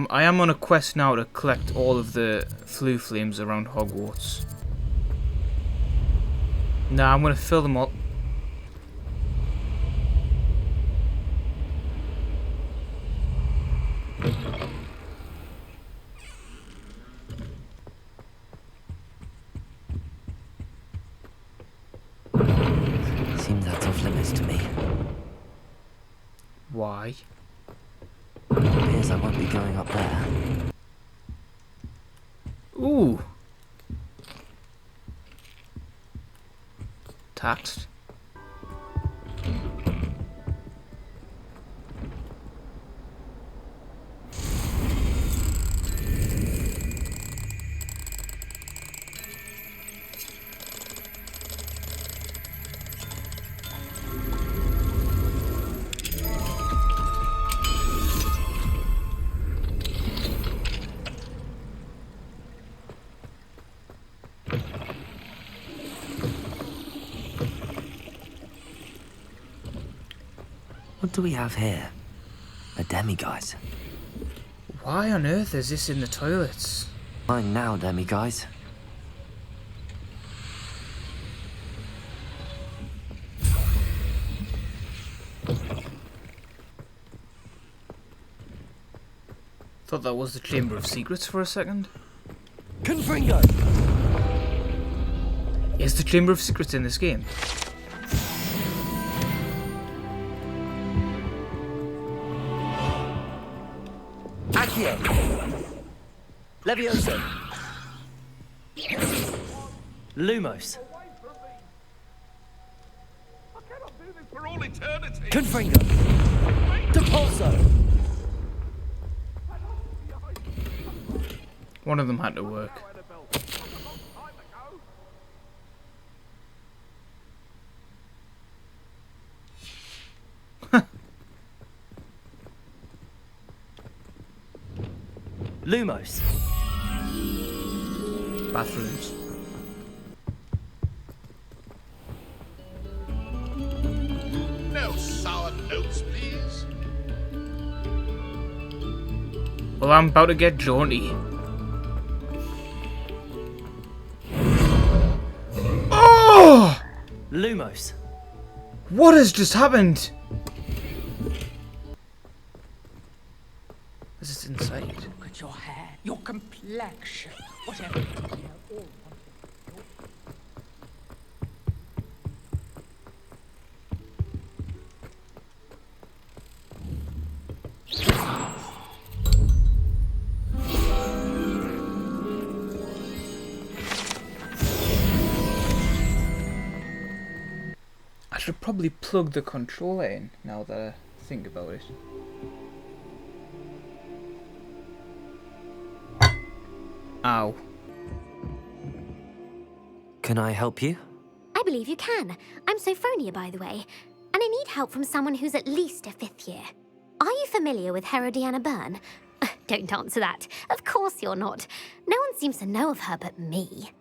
I am on a quest now to collect all of the flue flames around Hogwarts. Now I'm gonna fill them all. Seems that's off limits to me. Why? Appears I won't be going up there. Ooh. Taxed. What do we have here? A demiguise. Why on earth is this in the toilets? Mine now, demiguise. Thought that was the Chamber of Secrets for a second. Confringo! Is the Chamber of Secrets in this game? Accio! Levioso! Lumos! I cannot do this for all eternity. Confringo! Depulso! One of them had to work. Lumos! Bathrooms. No sour notes, please. Well, I'm about to get jaunty. Oh! Lumos! What has just happened? Is this inside? Look at your hair, your complexion, whatever. They're all wanting. I should probably plug the controller in now that I think about it. Ow. Can I help you? I believe you can. I'm Sophronia, by the way, and I need help from someone who's at least a 5th year. Are you familiar with Herodiana Byrne? Don't answer that. Of course you're not. No one seems to know of her but me.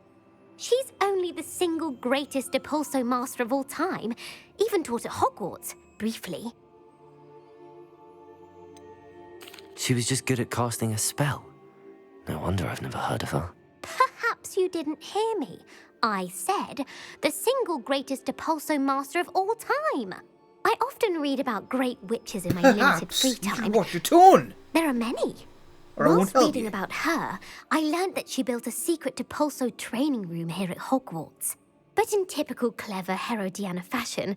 She's only the single greatest Depulso master of all time, even taught at Hogwarts, briefly. She was just good at casting a spell. No wonder I've never heard of her. Perhaps you didn't hear me. I said the single greatest Depulso master of all time. I often read about great witches in my limited free You time. can watch your tone! There are many. Or I won't Whilst help reading you. about her, I learned that she built a secret Depulso training room here at Hogwarts. But in typical clever Herodiana fashion,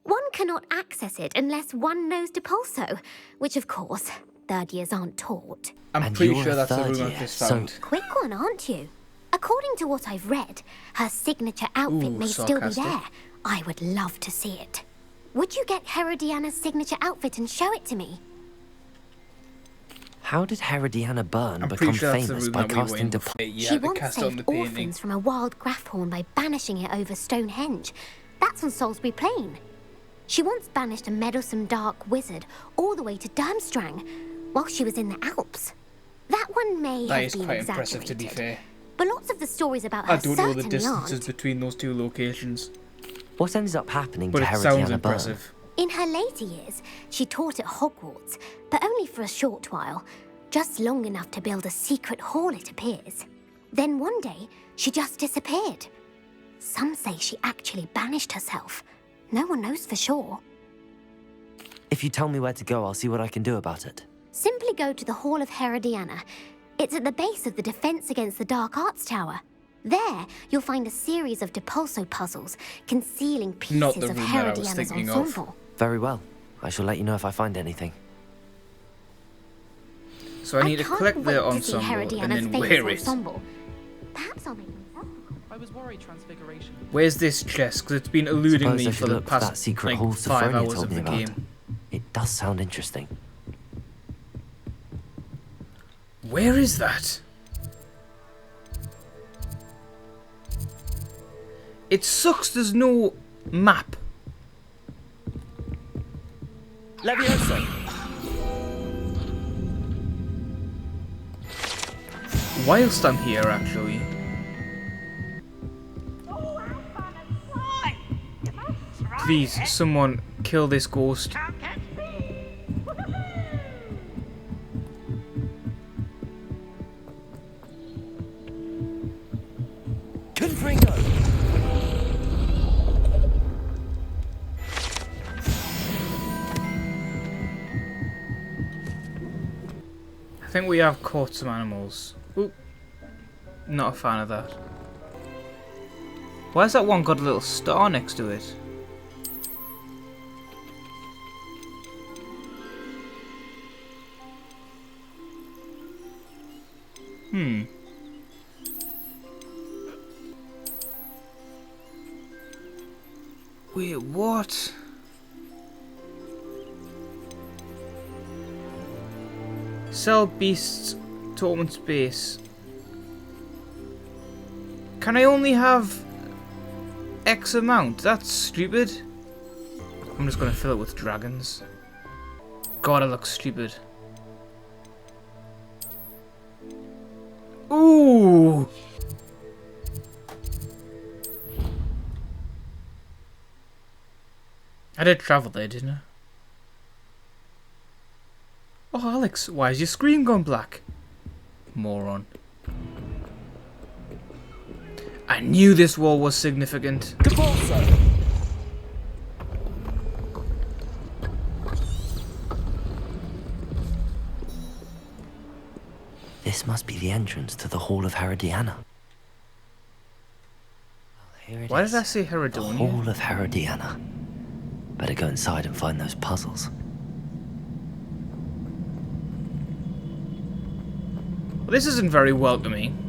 one cannot access it unless one knows Depulso, which of course, 3rd years aren't taught. I'm And pretty you're sure a that's the third room I've year, just so- found. Quick one, aren't you? According to what I've read, her signature outfit Ooh, may still be sarcastic. there. I would love to see it. Would you get Herodiana's signature outfit and show it to me? How did Herodiana Byrne I'm become pretty sure that's the famous room by that we were casting in Depulso? before. You She had to once cast on the saved painting. orphans from a wild grafthorn by banishing it over Stonehenge. That's on Salisbury Plain. She once banished a meddlesome dark wizard all the way to Durmstrang while she was in the Alps. That one may That have is been quite exaggerated, impressive, to be fair. but lots of the stories about her I don't know the certainly distances aren't. between those two locations, What ends up happening but to it sounds Herodiana Byrne? impressive. In her later years, she taught at Hogwarts, but only for a short while. Just long enough to build a secret hall, it appears. Then one day, she just disappeared. Some say she actually banished herself. No one knows for sure. If you tell me where to go, I'll see what I can do about it. Simply go to the Hall of Herodiana. It's at the base of the Defense Against the Dark Arts Tower. There, you'll find a series of Depulso puzzles concealing Not pieces the of room that I was Herodiana's thinking of. ensemble. Very well. I shall let you know if I find anything. So I need to can't collect the wait to see ensemble and Herodiana's then famous wear it. ensemble. Perhaps I'll make myself. I was worried transfiguration. Where's this chest? Because it's been eluding Suppose me I for should the look for that past secret like hall 5 Sophronia hours told of me the about. game. It does sound interesting. Where is that? It sucks there's no map. Levioso! Whilst I'm here, actually. Please, someone kill this ghost. Confringo! I think we have caught some animals. Ooh. Not a fan of that. Why's that one got a little star next to it? Wait, what? Sell beasts, torment space. Can I only have X amount? That's stupid. I'm just gonna fill it with dragons. God, it looks stupid. Ooh! I did travel there, didn't I? Oh, Alex, why is your screen gone black? Moron. I knew this wall was significant. Depulso! This must be the entrance to the Hall of Herodiana. Well, here it Why is. did I say The Herodonia? Hall of Herodiana. Better go inside and find those puzzles. Well, this isn't very welcoming.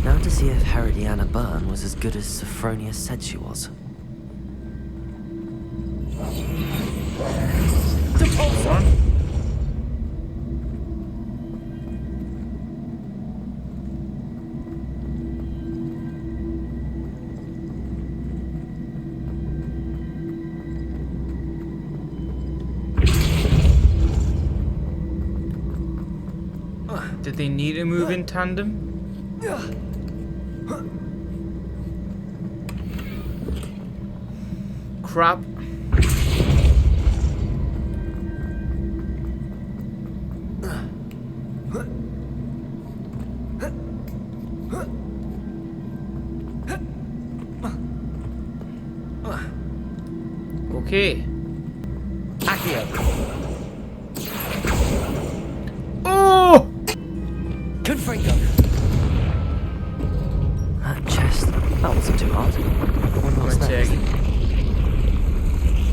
Now to see if Herodiana Byrne was as good as Sophronia said she was. Did they need to move in tandem? Crap. Okay. Oh! Confringo! That chest, that wasn't too hard. I wonder what's next.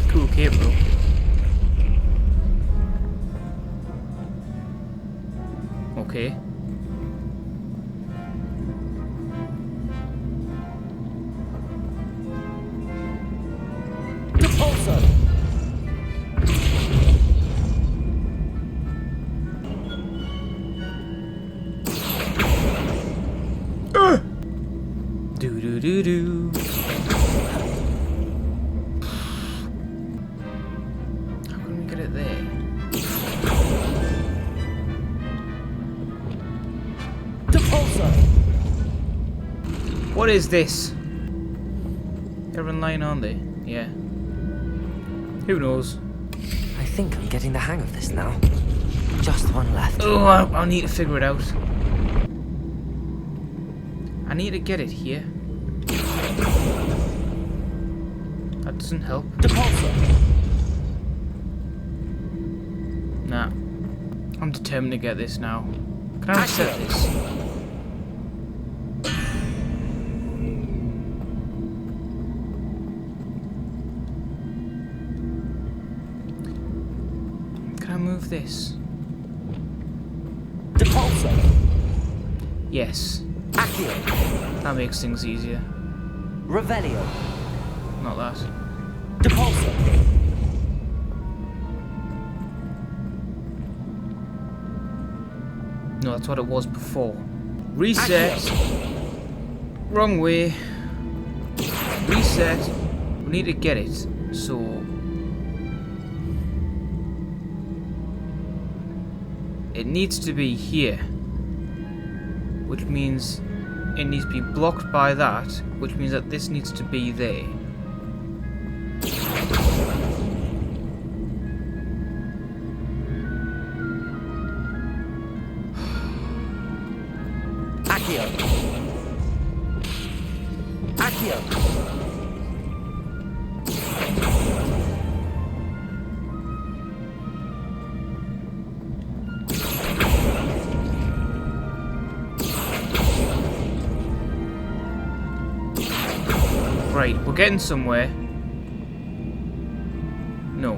Cool cable. Okay. Depulso! Do do do do. How can we get it there? Depulso! What is this? They're in line, aren't they? Yeah. Who knows? I think I'm getting the hang of this now. Just one left. Oh, I need to figure it out. I need to get it here. That doesn't help. Nah. I'm determined to get this now. Can I reset this? Can I move this? Yes. That makes things easier. Revelio. Not that. No, that's what it was before. Reset. Wrong way. Reset. We need to get it. So it needs to be here. Which means it needs to be blocked by that, which means that this needs to be there. Right, we're getting somewhere. No.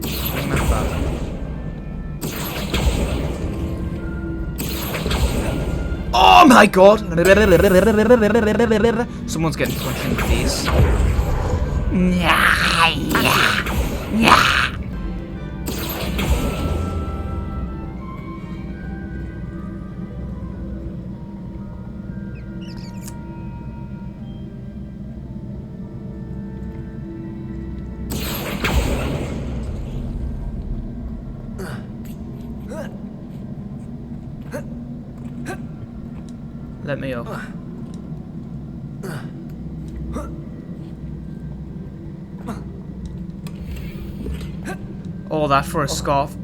Bring that back. Oh my god! Someone's getting punched in the face. Let me up. All that for a scarf.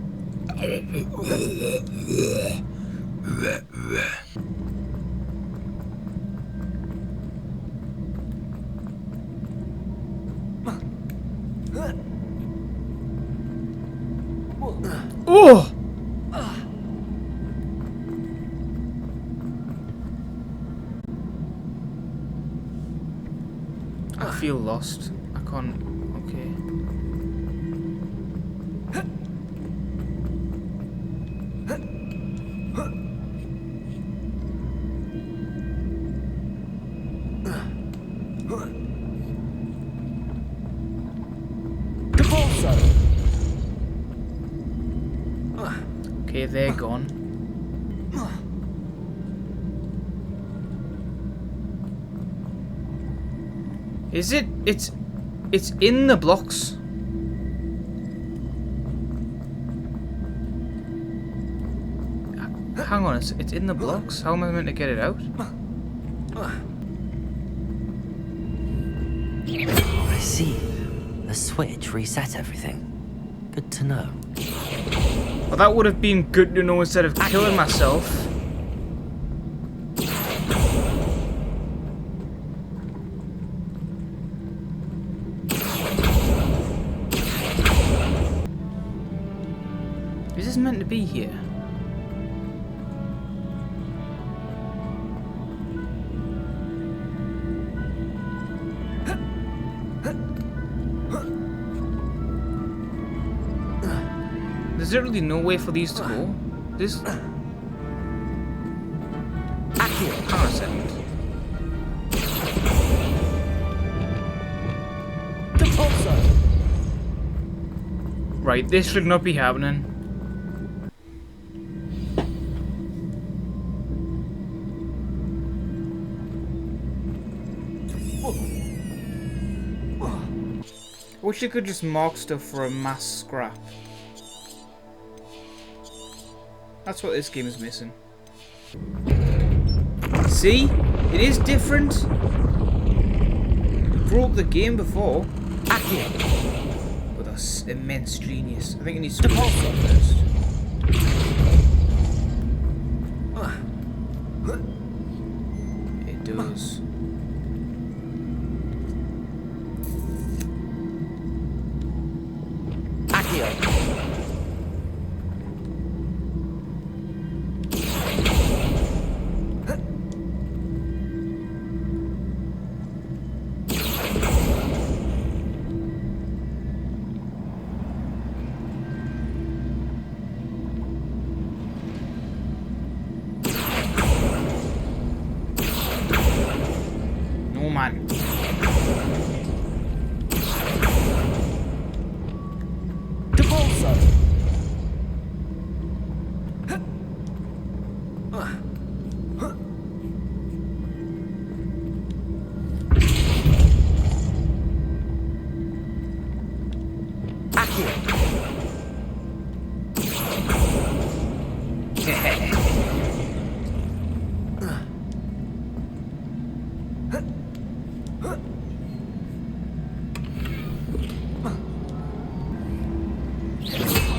Oh! I feel lost. I can't. Okay. Okay, they're gone. Is it? It's in the blocks. Hang on, it's in the blocks? How am I meant to get it out? I see. The switch reset everything. Good to know. Well, that would have been good to know instead of killing myself. Is this meant to be here? There's literally no way for these to go. This. Hang on a second. Right, this should not be happening. I wish you could just mark stuff for a mass scrap. That's what this game is missing. See? It is different. Broke the game before. But immense genius. I think it needs to pulse first. It does. No man.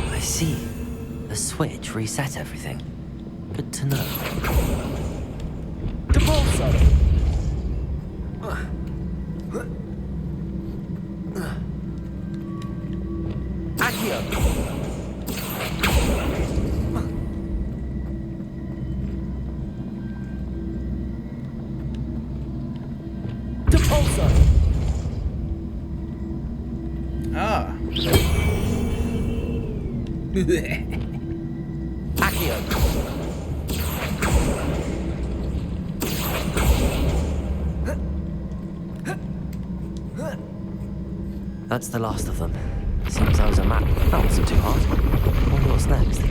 I see. The switch reset everything. Good to know. Ah. That's the last of them. Seems I was a map. That wasn't too hard. Wonder what's next.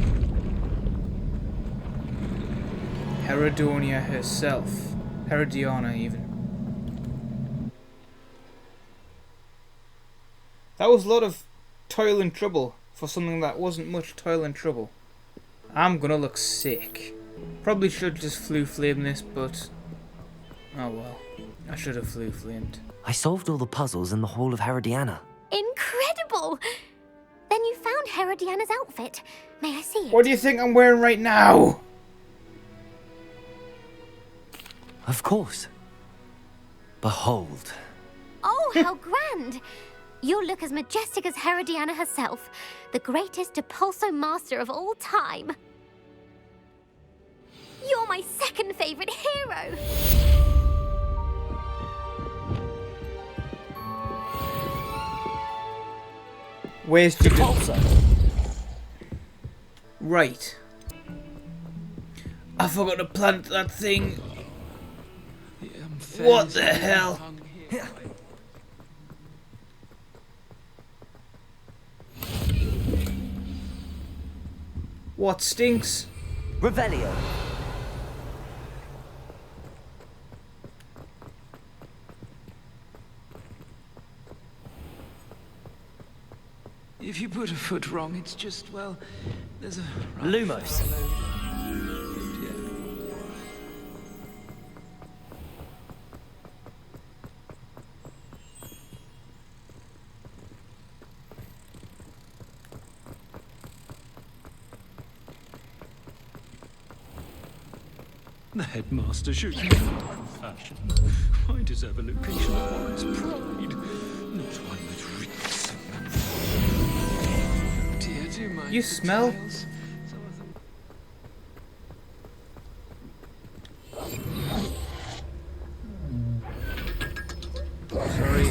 Herodonia herself. Herodiana, even. That was a lot of toil and trouble for something that wasn't much toil and trouble. I'm gonna look sick. Probably should just flu flame this, but oh well. I should have flu flamed. I solved all the puzzles in the Hall of Herodiana. Incredible! Then you found Herodiana's outfit. May I see it? What do you think I'm wearing right now? Of course. Behold. Oh, how grand! You'll look as majestic as Herodiana herself, the greatest Depulso master of all time. You're my second favorite hero! Where's Depulso? Right. I forgot to plant that thing. What the hell? What stinks? Revelio. If you put a foot wrong, it's just, well, there's a... Lumos. The headmaster should be fashion. I deserve a location that warrants pride, not one that reeks. Dear, do you mind You the smell? tiles? Some of them... Sorry.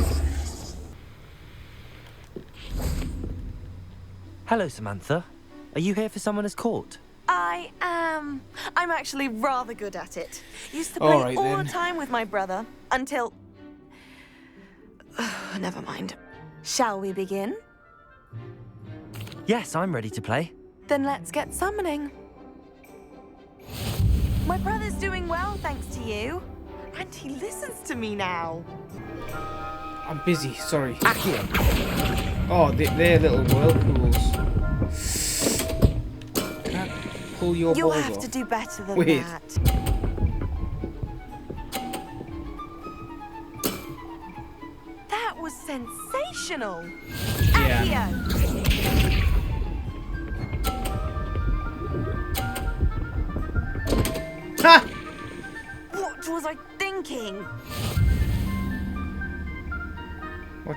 Hello, Samantha. Are you here for Summoner's Court? I am. I'm actually rather good at it. Used to All play right, all then. the time with my brother until... Never mind. Shall we begin? Yes, I'm ready to play. Then let's get summoning. My brother's doing well, thanks to you. And he listens to me now. I'm busy, sorry. Oh, they're little whirlpools. Can I pull your You'll balls have off? to do better than Wait. that. That was sensational. Yeah. Accio.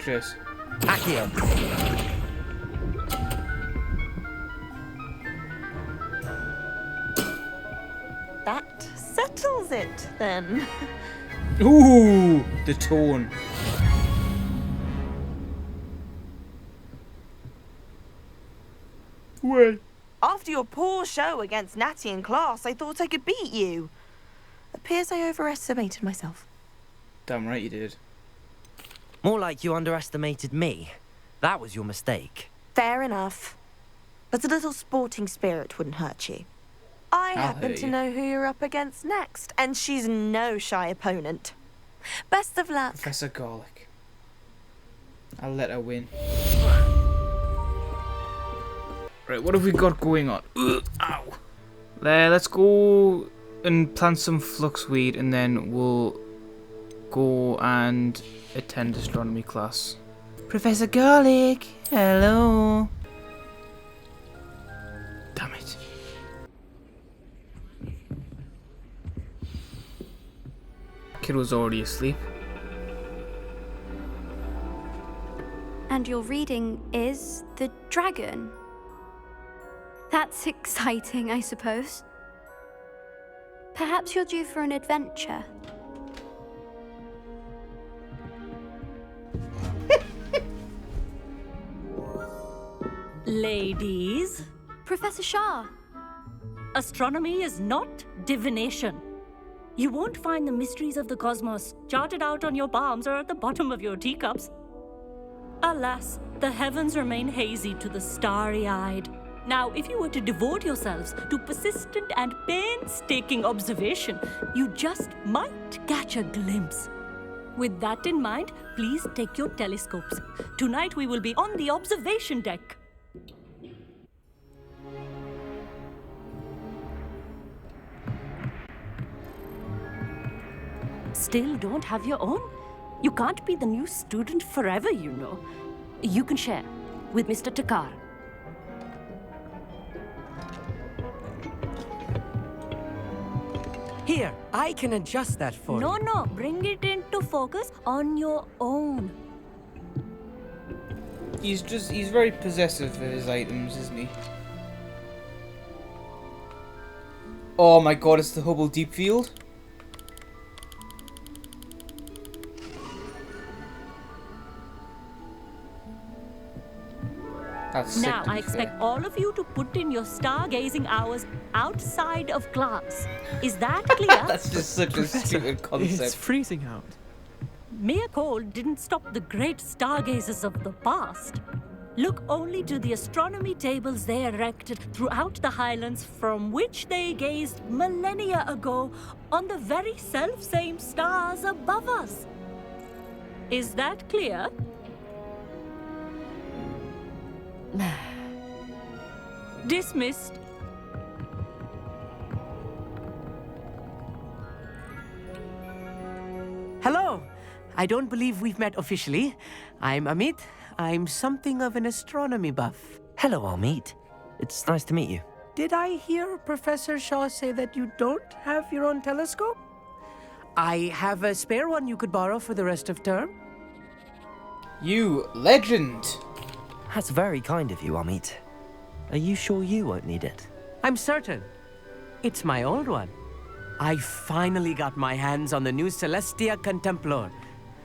shit. Accio. That settles it, then. Ooh, the tone. Well. After your poor show against Natty in class, I thought I could beat you. Appears I overestimated myself. Damn right you did. More like you underestimated me. That was your mistake. Fair enough. But a little sporting spirit wouldn't hurt you. I I'll happen hurt to you. know who you're up against next, and she's no shy opponent. Best of luck. Professor Garlic. I'll let her win. Right, what have we got going on? Ugh, ow. Let's go and plant some fluxweed, and then we'll go and attend astronomy class. Professor Garlic, hello. Damn it. Kid was already asleep. And your reading is The Dragon. That's exciting, I suppose. Perhaps you're due for an adventure. Ladies, Professor Shah. astronomy is not divination. You won't find the mysteries of the cosmos charted out on your palms or at the bottom of your teacups. Alas, the heavens remain hazy to the starry-eyed. Now, if you were to devote yourselves to persistent and painstaking observation, you just might catch a glimpse. With that in mind, please take your telescopes. Tonight we will be on the observation deck. Still don't have your own? You can't be the new student forever, you know. You can share with Mr. Takar. Here, I can adjust that for you. No, bring it into focus on your own. He's very possessive of his items, isn't he? Oh my god, it's the Hubble Deep Field. That's sick, Now, to I be expect fair. all of you to put in your stargazing hours outside of class. Is that clear? That's just such a stupid concept. It's freezing out. Mere cold didn't stop the great stargazers of the past. Look only to the astronomy tables they erected throughout the highlands from which they gazed millennia ago on the very self-same stars above us. Is that clear? Dismissed. Hello. I don't believe we've met officially. I'm Amit. I'm something of an astronomy buff. Hello, Amit. It's nice to meet you. Did I hear Professor Shaw say that you don't have your own telescope? I have a spare one you could borrow for the rest of term. You legend! That's very kind of you, Amit. Are you sure you won't need it? I'm certain. It's my old one. I finally got my hands on the new Celestia Contemplor.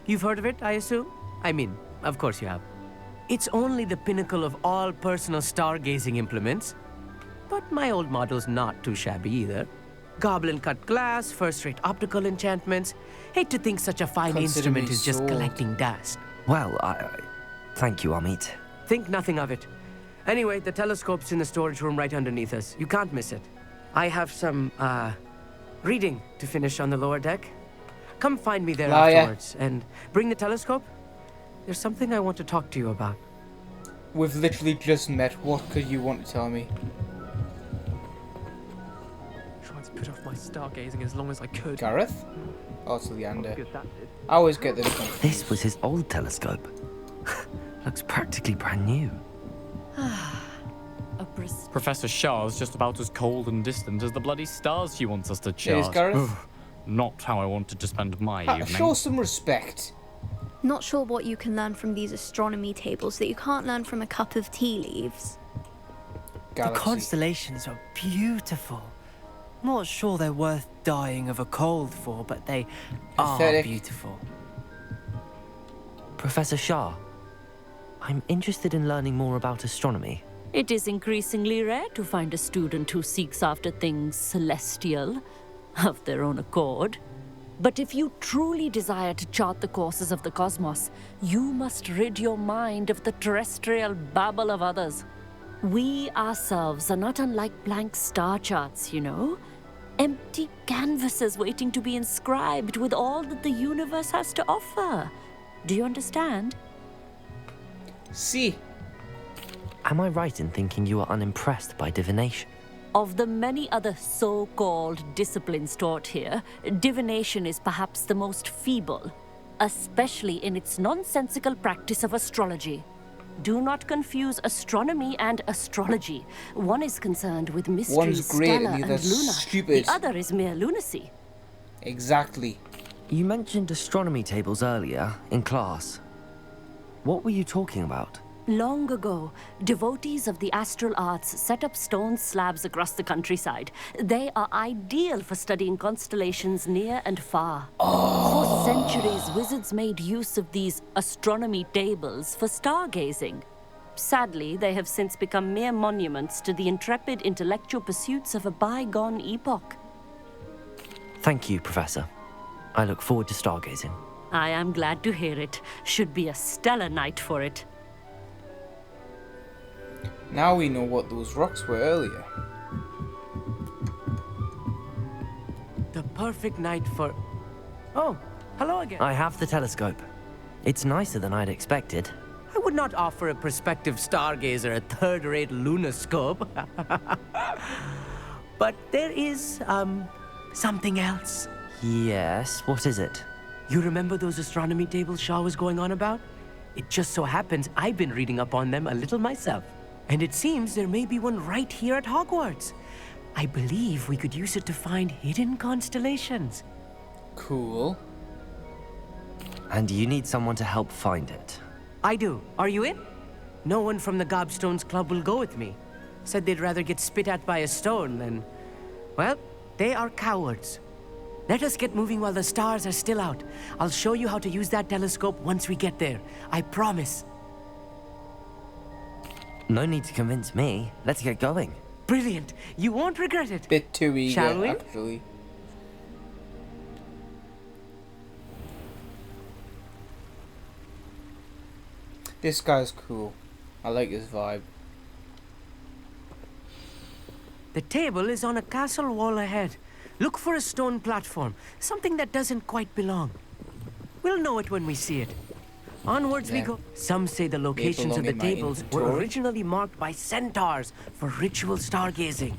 You've heard of it, I assume? I mean, of course you have. It's only the pinnacle of all personal stargazing implements. But my old model's not too shabby either. Goblin-cut glass, first-rate optical enchantments. Hate to think such a fine Consider instrument me is just sold. collecting dust. Well, thank you, Amit. Think nothing of it. Anyway, the telescope's in the storage room right underneath us. You can't miss it. I have some, reading to finish on the lower deck. Come find me there Liar. afterwards and bring the telescope. There's something I want to talk to you about. We've literally just met. What could you want to tell me? Tried to put off my stargazing as long as I could. Gareth? Oh, it's Leander. I always get them confused. This was his old telescope. Looks practically brand new. Professor Shah's just about as cold and distant as the bloody stars she wants us to Cheers, chart. Gareth. Not how I wanted to spend my evening. Show some respect. Not sure what you can learn from these astronomy tables that you can't learn from a cup of tea leaves. The constellations are beautiful. Not sure they're worth dying of a cold for, but they are beautiful. Professor Shah, I'm interested in learning more about astronomy. It is increasingly rare to find a student who seeks after things celestial, of their own accord. But if you truly desire to chart the courses of the cosmos, you must rid your mind of the terrestrial babble of others. We ourselves are not unlike blank star charts, you know. Empty canvases waiting to be inscribed with all that the universe has to offer. Do you understand? See. Am I right in thinking you are unimpressed by divination? Of the many other so-called disciplines taught here, divination is perhaps the most feeble, especially in its nonsensical practice of astrology. Do not confuse astronomy and astrology. One is concerned with mysteries, one's great stellar and the and other's lunar. stupid. The other is mere lunacy. Exactly. You mentioned astronomy tables earlier in class. What were you talking about? Long ago, devotees of the astral arts set up stone slabs across the countryside. They are ideal for studying constellations near and far. For centuries, wizards made use of these astronomy tables for stargazing. Sadly, they have since become mere monuments to the intrepid intellectual pursuits of a bygone epoch. Thank you, Professor. I look forward to stargazing. I am glad to hear it. Should be a stellar night for it. Now we know what those rocks were earlier. The perfect night for... Oh, hello again. I have the telescope. It's nicer than I'd expected. I would not offer a prospective stargazer a third-rate lunoscope. But there is, something else. Yes, what is it? You remember those astronomy tables Shaw was going on about? It just so happens I've been reading up on them a little myself. And it seems there may be one right here at Hogwarts. I believe we could use it to find hidden constellations. Cool. And you need someone to help find it. I do. Are you in? No one from the Gobstones Club will go with me. Said they'd rather get spit at by a stone than... Well, they are cowards. Let us get moving while the stars are still out. I'll show you how to use that telescope once we get there. I promise. No need to convince me. Let's get going. Brilliant. You won't regret it. Bit too eager, Shall we? actually. This guy's cool. I like his vibe. The table is on a castle wall ahead. Look for a stone platform, something that doesn't quite belong. We'll know it when we see it. Onwards we go. Some say the locations of the tables were originally marked by centaurs for ritual stargazing.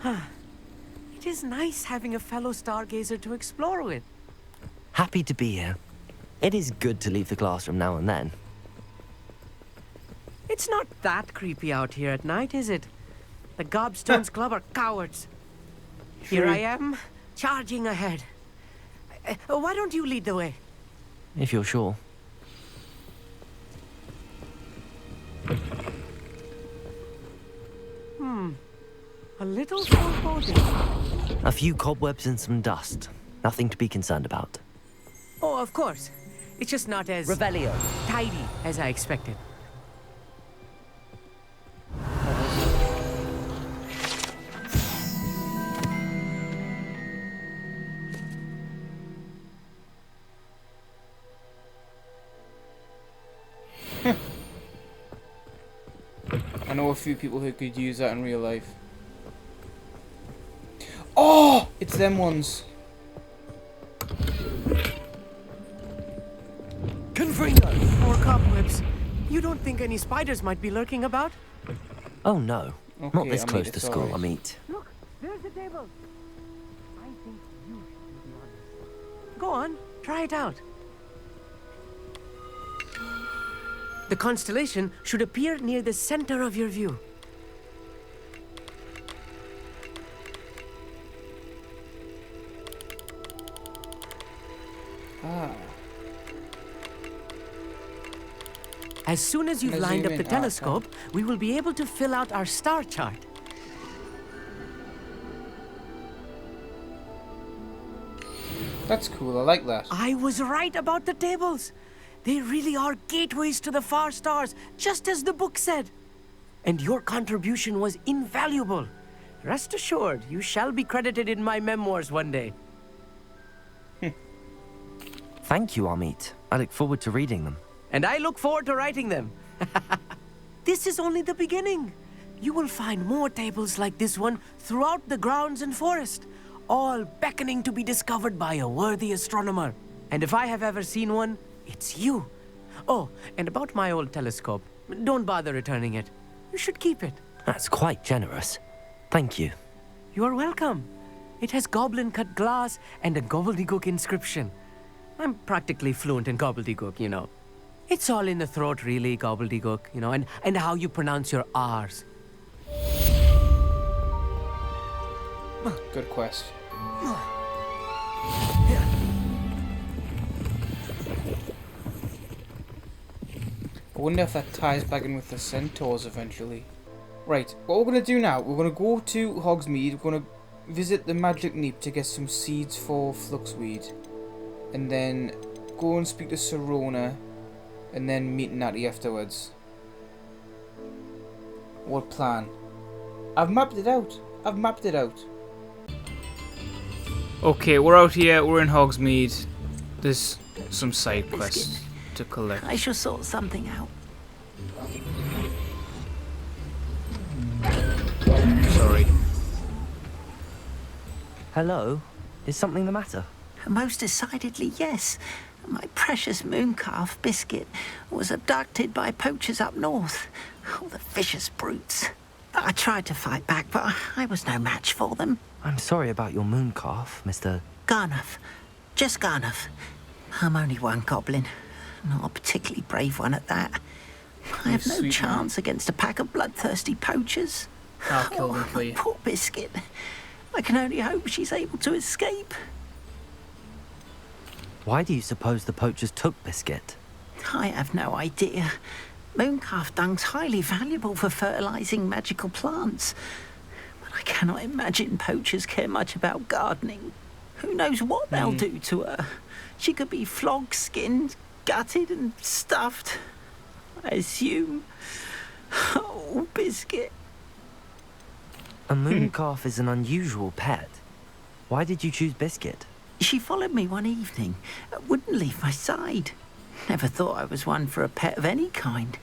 It is nice having a fellow stargazer to explore with. Happy to be here. It is good to leave the classroom now and then. It's not that creepy out here at night, is it? The Gobstones Club are cowards. Here I am, charging ahead. Why don't you lead the way? If you're sure. A little foreboding. A few cobwebs and some dust. Nothing to be concerned about. Oh, of course. It's just not as... Revelio. ...tidy as I expected. I know a few people who could use that in real life. Oh! It's them ones. Confringo! More cobwebs. You don't think any spiders might be lurking about? Oh no. Okay, Not this Amit, close to it's school, alright. Amit. Look, there's the table. I think you should be honest. Go on, try it out. The constellation should appear near the center of your view. As soon as you've Can I lined zoom up the in? telescope, we will be able to fill out our star chart. That's cool, I like that. I was right about the tables. They really are gateways to the far stars, just as the book said. And your contribution was invaluable. Rest assured, you shall be credited in my memoirs one day. Thank you, Amit. I look forward to reading them. And I look forward to writing them. This is only the beginning. You will find more tables like this one throughout the grounds and forest, all beckoning to be discovered by a worthy astronomer. And if I have ever seen one, it's you. Oh, and about my old telescope, don't bother returning it. You should keep it. That's quite generous. Thank you. You're welcome. It has goblin-cut glass and a gobbledygook inscription. I'm practically fluent in gobbledygook, you know. It's all in the throat, really, gobbledygook, you know, and how you pronounce your R's. Good quest. I wonder if that ties back in with the centaurs eventually. Right, what we're going to do now, we're going to go to Hogsmeade, we're going to visit the Magic Neep to get some seeds for Fluxweed. And then go and speak to Serona, and then meet Natty afterwards. What plan? I've mapped it out. Okay, we're out here, we're in Hogsmeade. There's some side quests to collect. I shall sort something out. Sorry. Hello? Is something the matter? Most decidedly, yes. My precious mooncalf, Biscuit, was abducted by poachers up north. Oh, the vicious brutes. I tried to fight back, but I was no match for them. I'm sorry about your mooncalf, Mr. Garnuff. Just Garnuff. I'm only one goblin. Not a particularly brave one at that. I have no chance against a pack of bloodthirsty poachers. I'll kill them for you. Poor Biscuit. I can only hope she's able to escape. Why do you suppose the poachers took Biscuit? I have no idea. Mooncalf dung's highly valuable for fertilizing magical plants. But I cannot imagine poachers care much about gardening. Who knows what they'll do to her? She could be flogged, skinned, gutted and stuffed. I assume. Oh, Biscuit. A mooncalf is an unusual pet. Why did you choose Biscuit? She followed me one evening, wouldn't leave my side. Never thought I was one for a pet of any kind.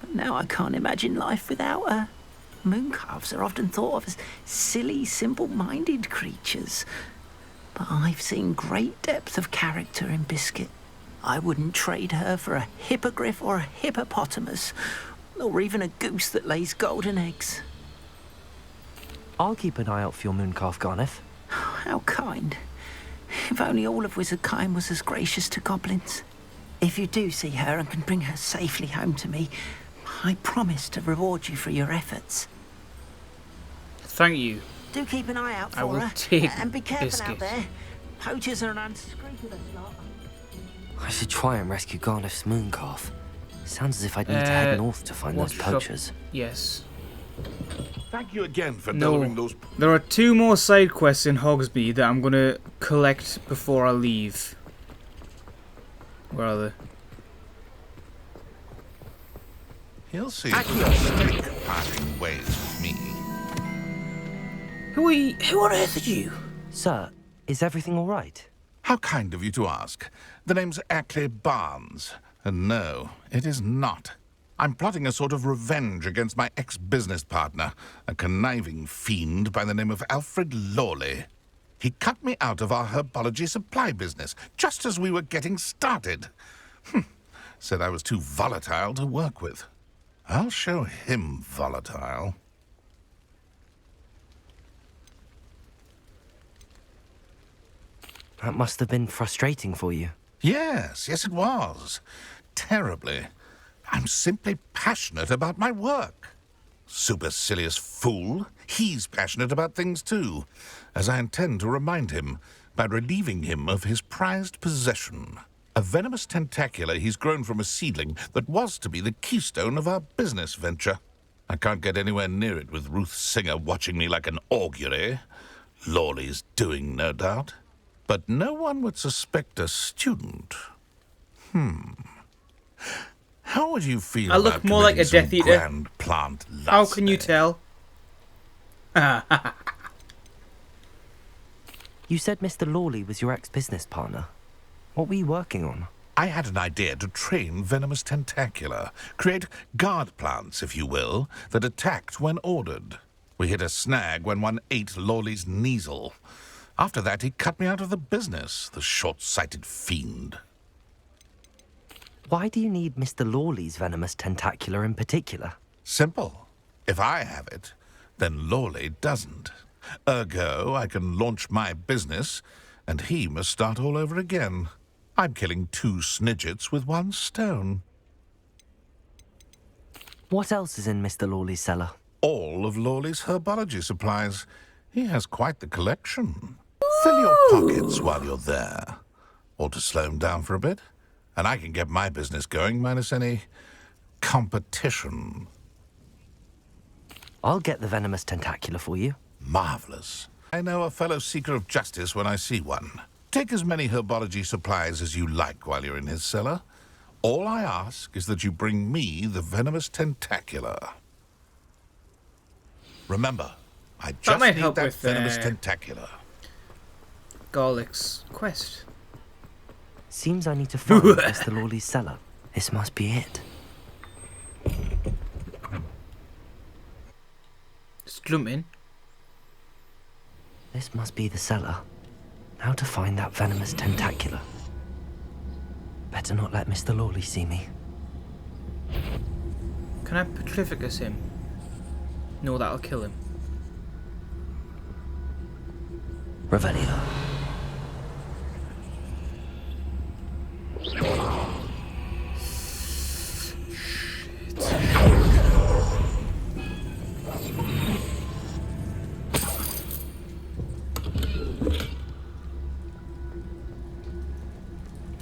But now I can't imagine life without her. Mooncalves are often thought of as silly, simple-minded creatures. But I've seen great depth of character in Biscuit. I wouldn't trade her for a hippogriff or a hippopotamus, or even a goose that lays golden eggs. I'll keep an eye out for your mooncalf, Garniff. How kind. If only all of Wizardkind was as gracious to goblins. If you do see her and can bring her safely home to me, I promise to reward you for your efforts. Thank you. Do keep an eye out for I will her. take And be careful Biscuit. out there. Poachers are an unscrupulous lot. I should try and rescue Garniff's mooncalf. Sounds as if I'd need to head north to find those poachers. Yes. Thank you again for No, delivering those. there are 2 more side quests in Hogsmeade that I'm gonna collect before I leave. Where are they? He'll see to your stake parting ways with me. Who on earth are you? Sir, is everything all right? How kind of you to ask. The name's Ackley Barnes. And no, it is not. I'm plotting a sort of revenge against my ex-business partner, a conniving fiend by the name of Alfred Lawley. He cut me out of our herbology supply business, just as we were getting started. Said I was too volatile to work with. I'll show him volatile. That must have been frustrating for you. Yes, it was. Terribly. I'm simply passionate about my work. Supercilious fool. He's passionate about things too, as I intend to remind him by relieving him of his prized possession, A venomous tentacular he's grown from a seedling that was to be the keystone of our business venture. I can't get anywhere near it with Ruth Singer watching me like an augury. Lawley's doing, no doubt. But no one would suspect a student. How would you feel I look about more like a committing Death some Eater. grand plant How can you tell? You said Mr. Lawley was your ex-business partner. What were you working on? I had an idea to train venomous tentacula. Create guard plants, if you will, that attacked when ordered. We hit a snag when one ate Lawley's Kneasel. After that, he cut me out of the business, the short-sighted fiend. Why do you need Mr. Lawley's venomous tentacular in particular? Simple. If I have it, then Lawley doesn't. Ergo, I can launch my business, and he must start all over again. I'm killing 2 snidgets with 1 stone. What else is in Mr. Lawley's cellar? All of Lawley's herbology supplies. He has quite the collection. Fill your pockets while you're there. Or to slow him down for a bit. And I can get my business going minus any competition. I'll get the venomous tentacular for you. Marvelous. I know a fellow seeker of justice when I see one. Take as many herbology supplies as you like while you're in his cellar. All I ask is that you bring me the venomous tentacular. Remember, I just might need help that with, venomous tentacular. Garlic's quest. Seems I need to find Mr. Lawley's cellar. This must be it. Just jump in. This must be the cellar. How to find that venomous tentacular. Better not let Mr. Lawley see me. Can I petrificus him? No, that'll kill him. Revelio.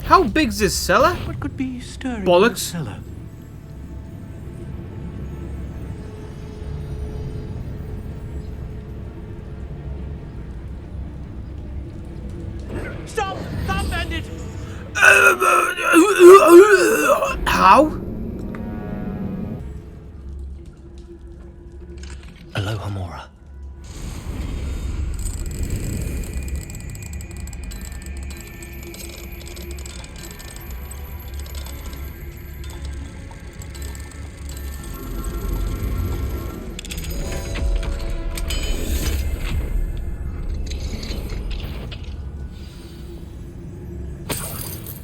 How big's this cellar? What could be stirring Bollocks. in the cellar? Stop! Stop, bandit! How? Aloha Mora.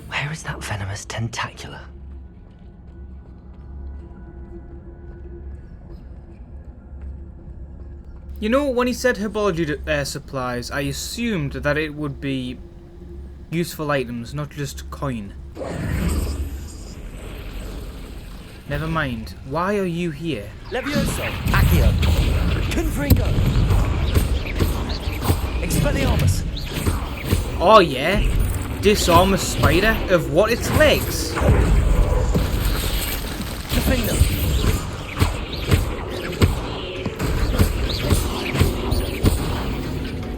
Where is that venomous tentacular? You know, when he said herbology supplies, I assumed that it would be useful items, not just coin. Never mind. Why are you here? Levioso! Accio! Confringo! Expelliarmus! Oh yeah? Disarm a spider of what? Its legs? Defender!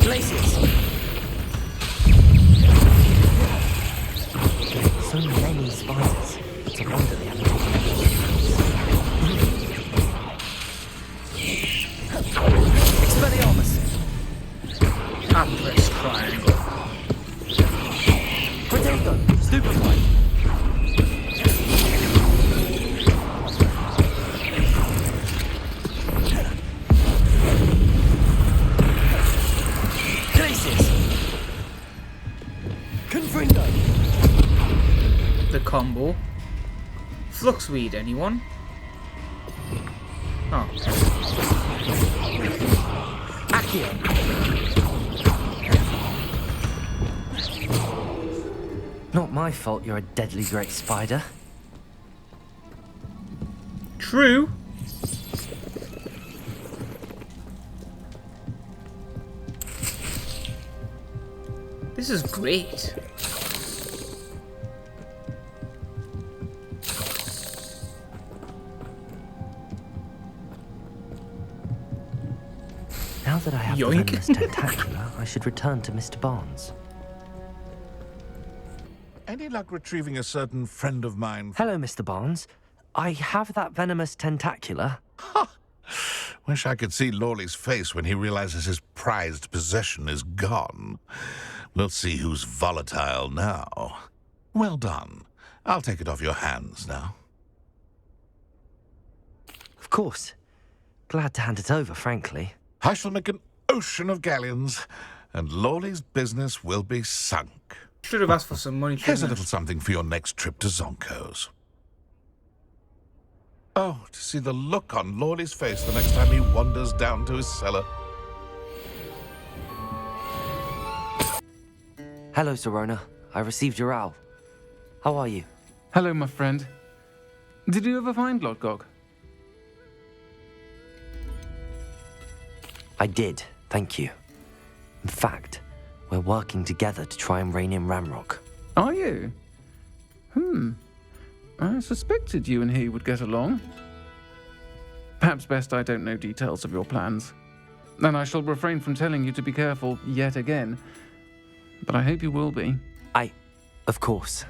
Glacius! So many spiders. It's a wonder they haven't taken any. Expelliarmus! I press triangle. Protego! Stupefy! Glacius! Confringo! The combo. Fluxweed, anyone? Oh. Accio! Not my fault you're a deadly great spider. True. This is great. Now that I have the Yoink. venomous tentacula, I should return to Mr. Barnes. Any luck retrieving a certain friend of mine? Hello, Mr. Barnes. I have that venomous tentacula. Wish I could see Lawley's face when he realizes his prized possession is gone. We'll see who's volatile now. Well done. I'll take it off your hands now. Of course. Glad to hand it over, frankly. I shall make an ocean of galleons, and Lawley's business will be sunk. Should have asked for some money. Here's a little something for your next trip to Zonko's. Oh, to see the look on Lawley's face the next time he wanders down to his cellar. Hello, Serona. I received your owl. How are you? Hello, my friend. Did you ever find Lodgok? I did, thank you. In fact, we're working together to try and rein in Ramrock. Are you? I suspected you and he would get along. Perhaps best I don't know details of your plans. And I shall refrain from telling you to be careful yet again. But I hope you will be. Of course.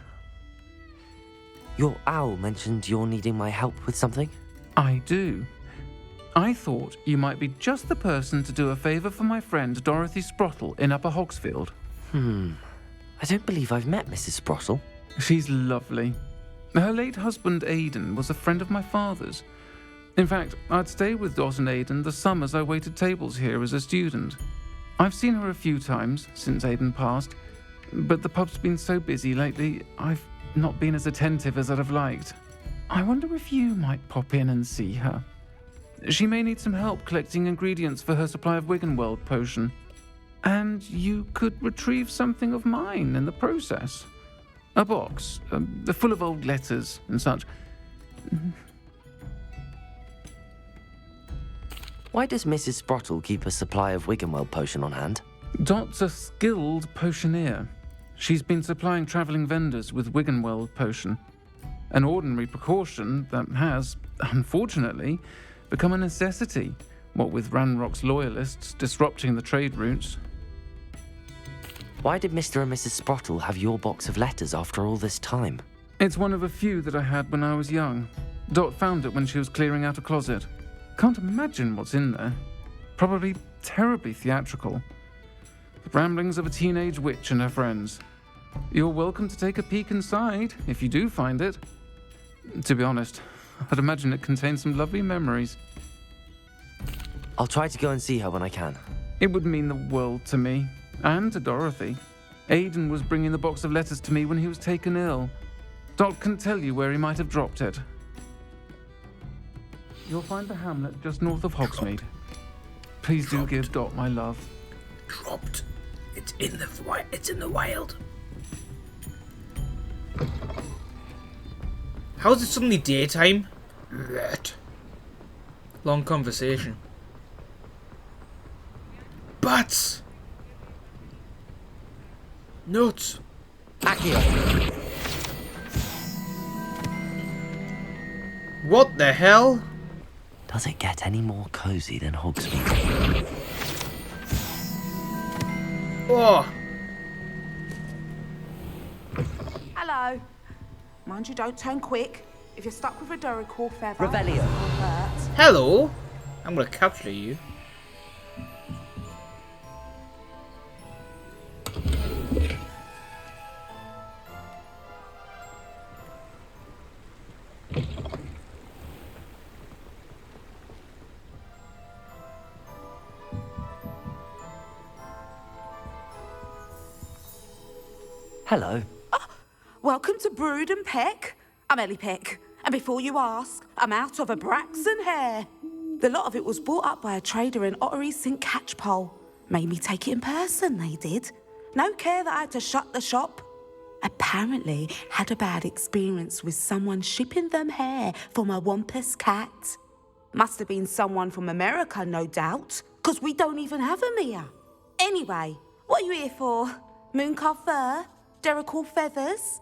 Your owl mentioned you're needing my help with something? I do. I thought you might be just the person to do a favour for my friend Dorothy Sprottle in Upper Hogsfield. I don't believe I've met Mrs. Sprottle. She's lovely. Her late husband Aidan was a friend of my father's. In fact, I'd stay with Dot and Aidan the summers I waited tables here as a student. I've seen her a few times since Aidan passed, but the pub's been so busy lately, I've not been as attentive as I'd have liked. I wonder if you might pop in and see her. She may need some help collecting ingredients for her supply of Wiggenweld potion. And you could retrieve something of mine in the process. A box, full of old letters and such. Why does Mrs. Sprottle keep a supply of Wiggenweld potion on hand? Dot's a skilled potioneer. She's been supplying travelling vendors with Wiggenweld potion. An ordinary precaution that has, unfortunately, become a necessity, what with Ranrock's loyalists disrupting the trade routes. Why did Mr. and Mrs. Sprottle have your box of letters after all this time? It's one of a few that I had when I was young. Dot found it when she was clearing out a closet. Can't imagine what's in there. Probably terribly theatrical. The ramblings of a teenage witch and her friends. You're welcome to take a peek inside, if you do find it. To be honest, I'd imagine it contains some lovely memories. I'll try to go and see her when I can. It would mean the world to me, and to Dorothy. Aidan was bringing the box of letters to me when he was taken ill. Dot can tell you where he might have dropped it. You'll find the hamlet just north of Hogsmeade. Please do give Dot my love. Dropped. It's in the wild. How is it suddenly daytime? Long conversation. Bats! Nuts! Accio! What the hell? Does it get any more cozy than Hogsmeade? Oh! Hello. Mind you, don't turn quick. If you're stuck with a Duracell feather... Revelio. Hello? I'm gonna capture you. Hello. Welcome to Brood and Peck. I'm Ellie Peck. And before you ask, I'm out of a Braxton hair. The lot of it was bought up by a trader in Ottery St. Catchpole. Made me take it in person, they did. No care that I had to shut the shop. Apparently had a bad experience with someone shipping them hair for my Wampus cat. Must have been someone from America, no doubt, because we don't even have them here. Anyway, what are you here for? Mooncalf fur? Duracell feathers?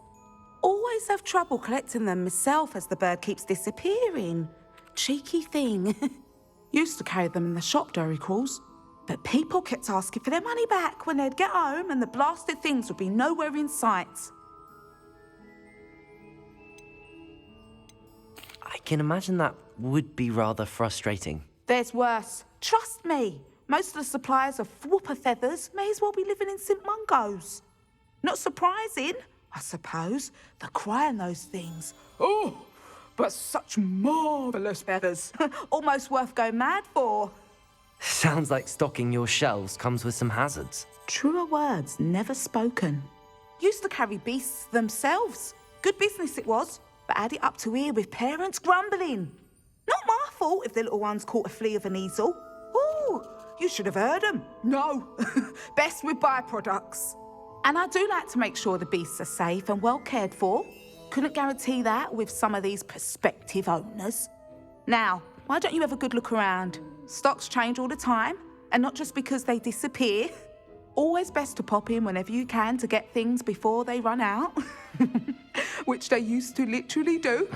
Always have trouble collecting them myself as the bird keeps disappearing. Cheeky thing. Used to carry them in the shop, Duracells. But people kept asking for their money back when they'd get home and the blasted things would be nowhere in sight. I can imagine that would be rather frustrating. There's worse. Trust me. Most of the suppliers of whooper feathers may as well be living in St. Mungo's. Not surprising, I suppose. The cry on those things. Oh, but such marvellous feathers. Almost worth going mad for. Sounds like stocking your shelves comes with some hazards. Truer words never spoken. Used to carry beasts themselves. Good business it was, but had it up to here with parents grumbling. Not my fault if the little ones caught a flea of an easel. Ooh, you should have heard them. No, best with byproducts. And I do like to make sure the beasts are safe and well cared for. Couldn't guarantee that with some of these prospective owners. Now, why don't you have a good look around? Stocks change all the time, and not just because they disappear. Always best to pop in whenever you can to get things before they run out. Which they used to literally do.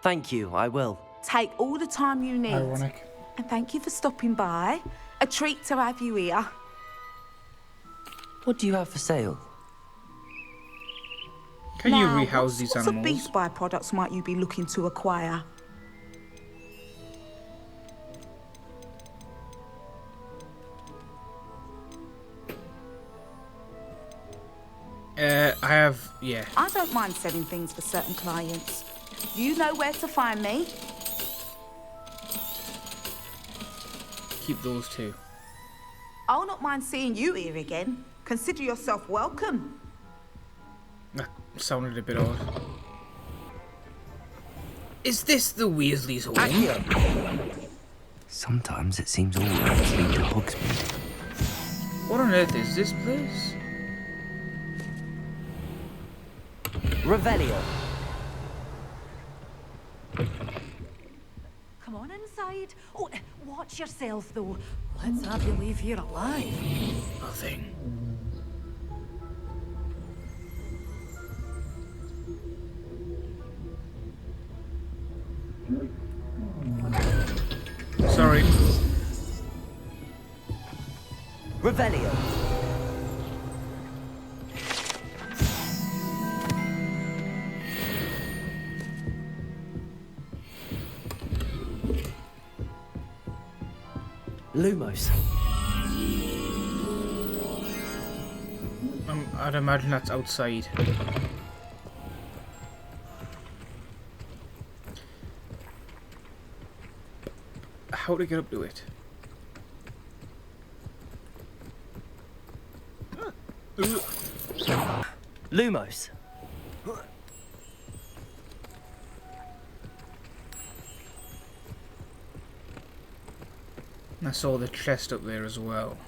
Thank you, I will. Take all the time you need. Ironic. And thank you for stopping by. A treat to have you here. What do you have for sale? Can you rehouse these animals? What sort of beast byproducts might you be looking to acquire? I don't mind selling things for certain clients. You know where to find me. Keep those two. I'll not mind seeing you here again. Consider yourself welcome. That sounded a bit odd. Is this the Weasley's home? Sometimes it seems all roads lead to Hogsmeade. What on earth is this place? Revelio. Come on inside. Oh, watch yourself, though. Let's have you leave here alive. Nothing. Sorry. Revelio. Lumos. I'd imagine that's outside. How to get up to it? Lumos. I saw the chest up there as well.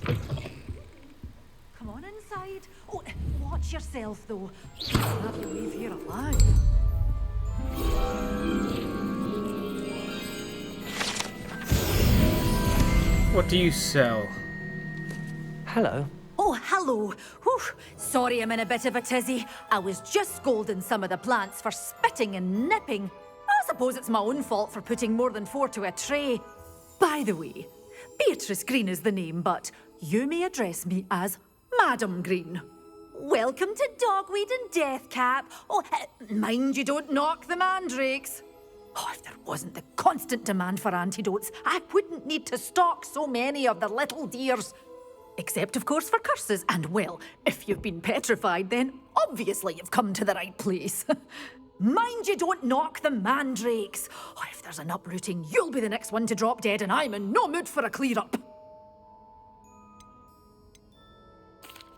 Come on inside. Oh, watch yourself, though. Let's have you leave here alive. What do you sell? Hello. Oh, hello. Whew. Sorry I'm in a bit of a tizzy. I was just scolding some of the plants for spitting and nipping. I suppose it's my own fault for putting more than 4 to a tray. By the way, Beatrice Green is the name, but you may address me as Madam Green. Welcome to Dogweed and Deathcap. Oh, mind you don't knock the mandrakes. Oh, if there wasn't the constant demand for antidotes, I wouldn't need to stock so many of the little dears. Except, of course, for curses. And, well, if you've been petrified, then obviously you've come to the right place. Mind you don't knock the mandrakes. Oh, if there's an uprooting, you'll be the next one to drop dead, and I'm in no mood for a clear-up.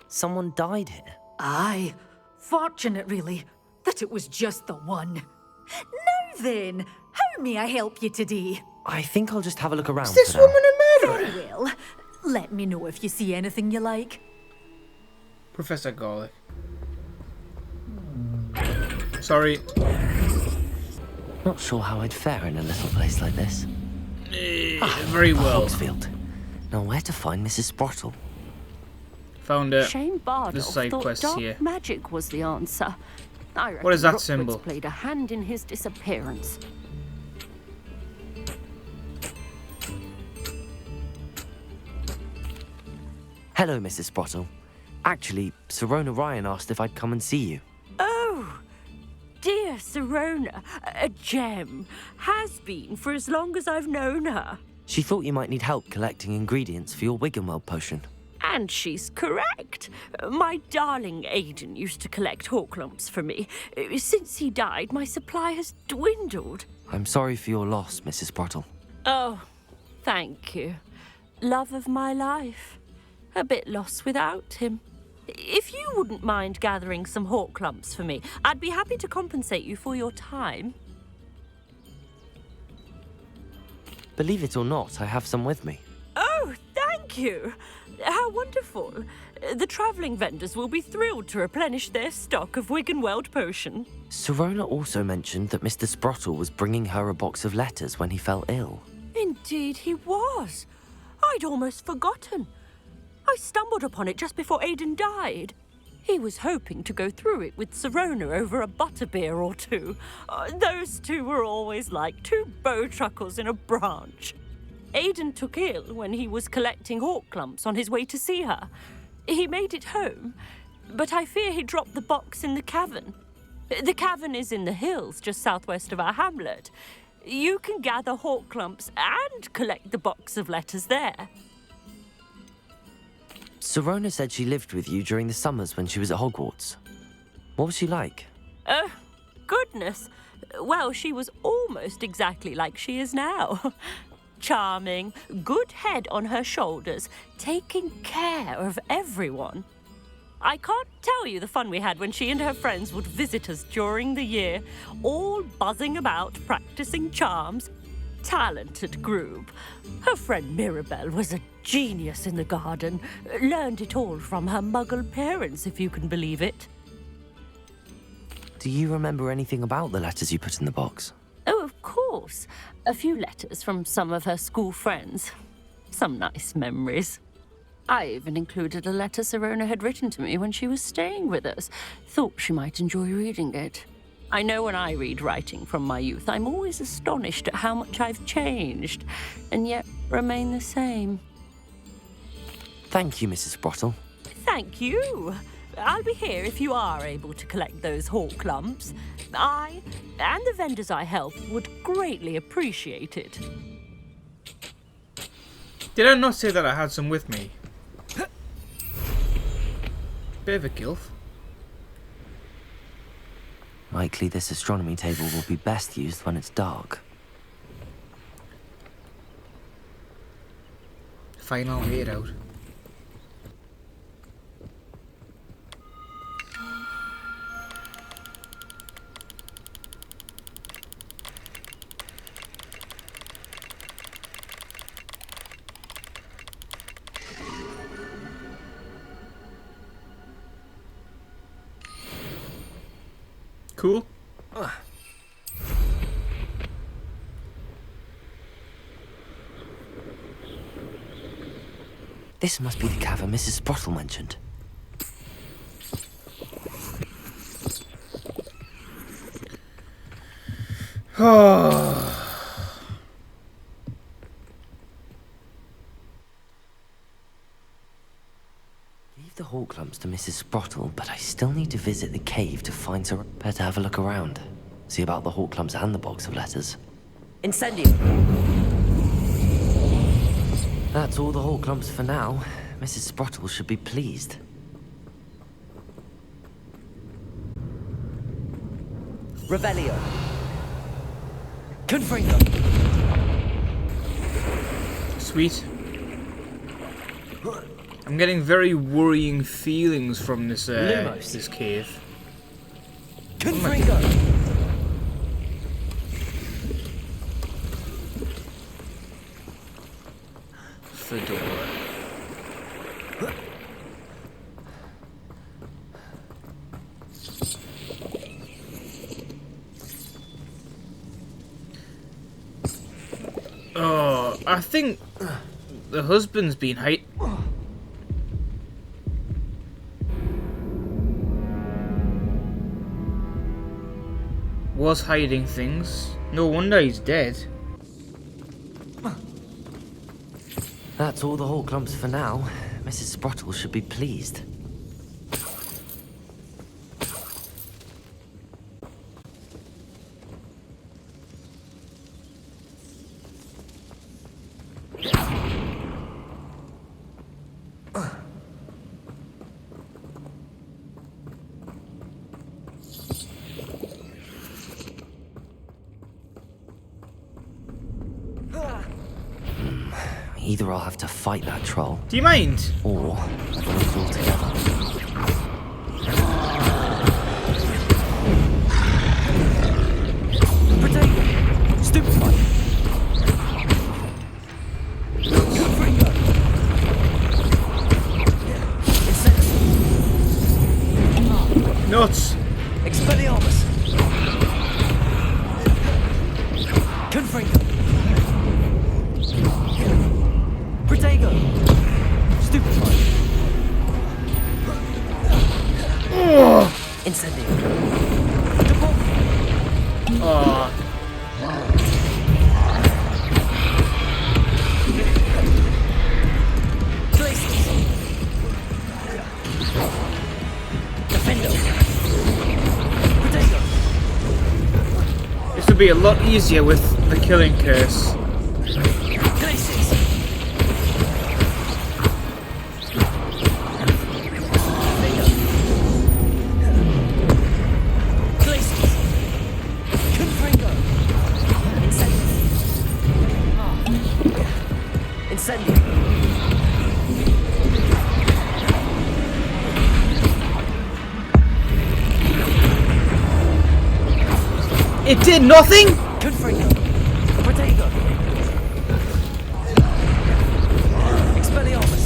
Someone died here? Aye. Fortunate, really, that it was just the one. Now then, how may I help you today? I think I'll just have a look around. Is this woman a murderer? Very well. Let me know if you see anything you like. Professor Garlic. Sorry. Not sure how I'd fare in a little place like this. Very well. Hogsfield. Now where to find Mrs. Sprottle? Found it. Shane Bardolph This side thought quest dark here. magic was the answer. I reckon What is that Rookwood's symbol? played a hand in his disappearance. Hello, Mrs. Sprottle. Actually, Sirona Ryan asked if I'd come and see you. Oh, dear Sirona, a gem. Has been for as long as I've known her. She thought you might need help collecting ingredients for your Wiggenweld potion. And she's correct. My darling Aiden used to collect Horklumps for me. Since he died, my supply has dwindled. I'm sorry for your loss, Mrs. Sprottle. Oh, thank you. Love of my life. A bit lost without him. If you wouldn't mind gathering some Horklumps for me, I'd be happy to compensate you for your time. Believe it or not, I have some with me. Oh, thank you. How wonderful. The travelling vendors will be thrilled to replenish their stock of Wiggenweld potion. Sirona also mentioned that Mr. Sprottle was bringing her a box of letters when he fell ill. Indeed he was. I'd almost forgotten. I stumbled upon it just before Aiden died. He was hoping to go through it with Sirona over a butterbeer or two. Those two were always like two bowtruckles in a branch. Aiden took ill when he was collecting Horklumps on his way to see her. He made it home, but I fear he dropped the box in the cavern. The cavern is in the hills just southwest of our hamlet. You can gather Horklumps and collect the box of letters there. Sirona said she lived with you during the summers when she was at Hogwarts. What was she like? Oh, goodness. Well, she was almost exactly like she is now. Charming, good head on her shoulders, taking care of everyone. I can't tell you the fun we had when she and her friends would visit us during the year, all buzzing about, practicing charms. Talented group. Her friend Mirabelle was a genius in the garden. Learned it all from her muggle parents, if you can believe it. Do you remember anything about the letters you put in the box? Oh, of course. A few letters from some of her school friends. Some nice memories. I even included a letter Sirona had written to me when she was staying with us. Thought she might enjoy reading it. I know when I read writing from my youth, I'm always astonished at how much I've changed, and yet remain the same. Thank you, Mrs. Sprottle. Thank you. I'll be here if you are able to collect those Horklumps. I, and the vendors I help, would greatly appreciate it. Did I not say that I had some with me? Bit of a gilf. Likely this astronomy table will be best used when it's dark. Fine, I'll wait it out. Cool. This must be the cavern Mrs. Sprottle mentioned. Leave the Horklumps to Mrs. Sprottle, but I still need to visit the cave to find her. Better have a look around. See about the Horklumps and the box of letters. Incendio! That's all the Horklumps for now. Mrs. Sprottle should be pleased. Revelio. Confringo. Sweet. I'm getting very worrying feelings from this this cave. Confringo. Fedora. Oh, I think the husband's been was hiding things. No wonder he's dead. That's all the Horklumps for now. Mrs. Sprottle should be pleased. Either I'll have to fight that troll. Do you mind? Or avoid it altogether. Potato! Stupefied! Nuts! Expelliarmus! Confringo! Protego! Stupefied! Incendio! Oh. Glacius! Defendo! Protego! This would be a lot easier with the killing curse. Glacius! Glacius! Confringo! Incendio! It did nothing? Confringo! Protego! Expelliarmus!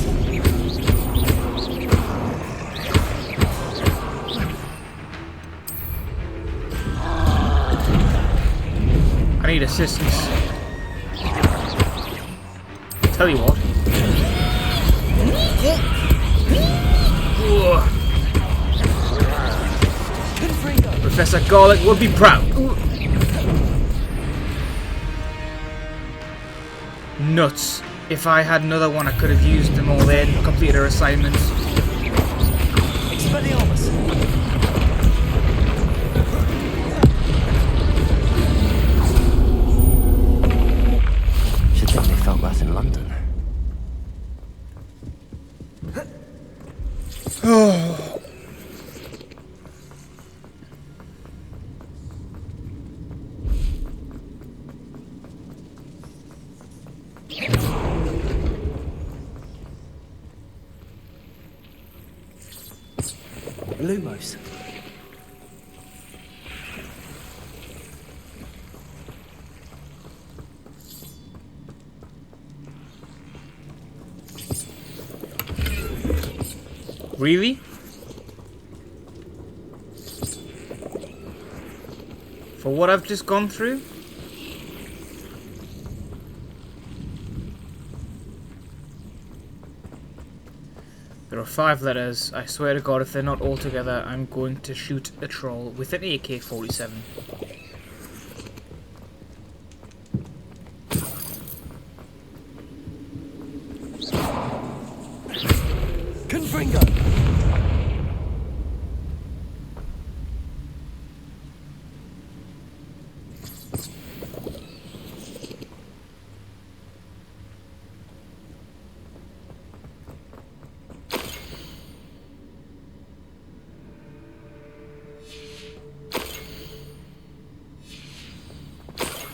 I need assistance. Tell you what. Professor Garlic would be proud. Nuts. If I had another one, I could have used them all then, completed her assignments. Expelliarmus! Should think they felt that in London. Lumos. Really? For what I've just gone through? There are 5 letters. I swear to God, if they're not all together, I'm going to shoot a troll with an AK-47. Confringo!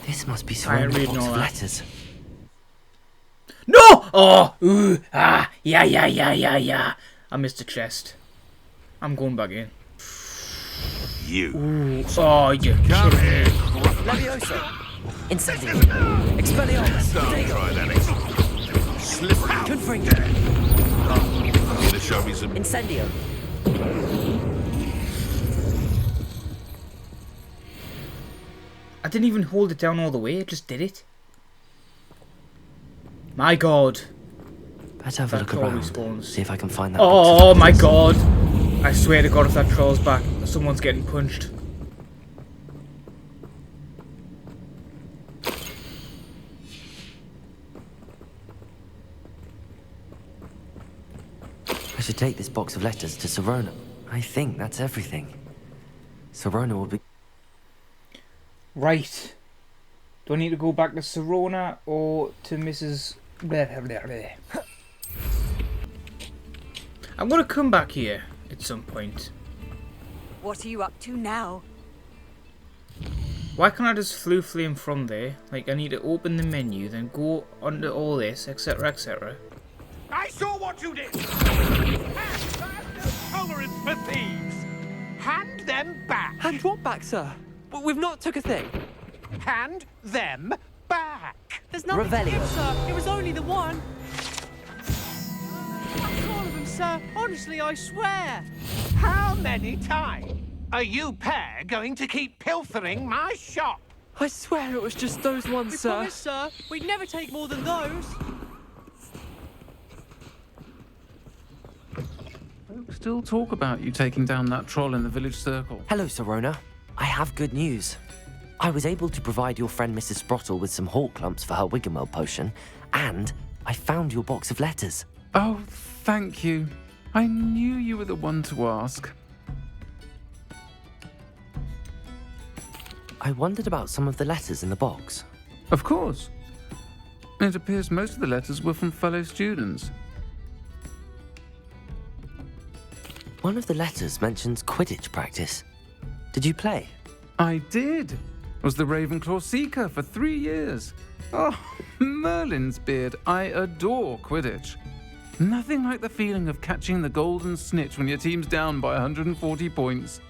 This must be I ain't surrounded reading box all of that. letters. No! Oh! Ooh! Ah! Yeah. I missed a chest. I'm going back in. You. Ooh. Oh, you Come kidding here. me. Levioso! Incendio! Expelliarmus! Don't try that. Slip out. Confringo! Need to show me some. Incendio! I didn't even hold it down all the way, it just did it. My God. Better have a look troll around. respawns. See if I can find that. Oh my God. I swear to God, if that troll's back, someone's getting punched. should take this box of letters to Serona. I think that's everything. Serona will be... Right. Do I need to go back to Serona or to Mrs... Blah, blah, blah, blah. I'm going to come back here at some point. What are you up to now? Why can't I just flu flame from there? Like, I need to open the menu, then go under all this, etc, etc. I saw what you did! Tolerance for thieves! Hand them back! Hand what back, sir? We've not took a thing. Hand them back! There's nothing to Revelio. give, sir. It was only the one. That's all of them, sir. Honestly, I swear. How many times are you pair going to keep pilfering my shop? I swear it was just those ones, sir. Promise, sir. We'd never take more than those. Folks still talk about you taking down that troll in the village circle. Hello, Serona. I have good news. I was able to provide your friend Mrs. Sprottle with some hawk clumps for her Wiggenweld potion, and I found your box of letters. Oh, thank you. I knew you were the one to ask. I wondered about some of the letters in the box. Of course. It appears most of the letters were from fellow students. One of the letters mentions Quidditch practice. Did you play? I did. Was the Ravenclaw Seeker for 3 years. Oh, Merlin's beard. I adore Quidditch. Nothing like the feeling of catching the golden snitch when your team's down by 140 points.